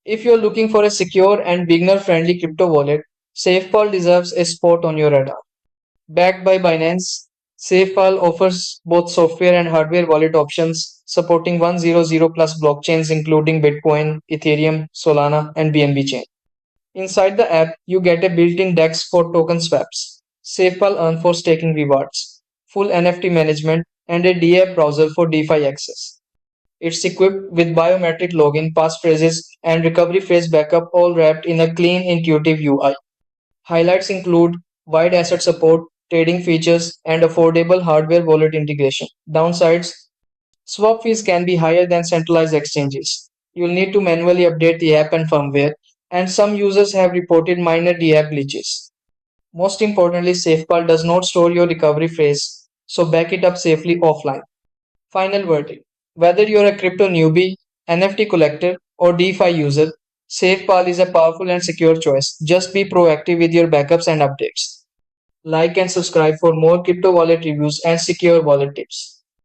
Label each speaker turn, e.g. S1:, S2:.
S1: If you're looking for a secure and beginner-friendly crypto wallet, SafePal deserves a spot on your radar. Backed by Binance, SafePal offers both software and hardware wallet options, supporting 100 plus blockchains including Bitcoin, Ethereum, Solana, and BNB chain. Inside the app, you get a built-in DEX for token swaps, SafePal Earn for staking rewards, full NFT management, and a DApp browser for DeFi access. It's equipped with biometric login, passphrases, and recovery phrase backup, all wrapped in a clean, intuitive UI. Highlights include wide asset support, trading features, and affordable hardware wallet integration. Downsides: swap fees can be higher than centralized exchanges. You'll need to manually update the app and firmware, and some users have reported minor DApp glitches. Most importantly, SafePal does not store your recovery phrase, so back it up safely offline. Final verdict: whether you're a crypto newbie, NFT collector, or DeFi user, SafePal is a powerful and secure choice. Just be proactive with your backups and updates. Like and subscribe for more crypto wallet reviews and secure wallet tips.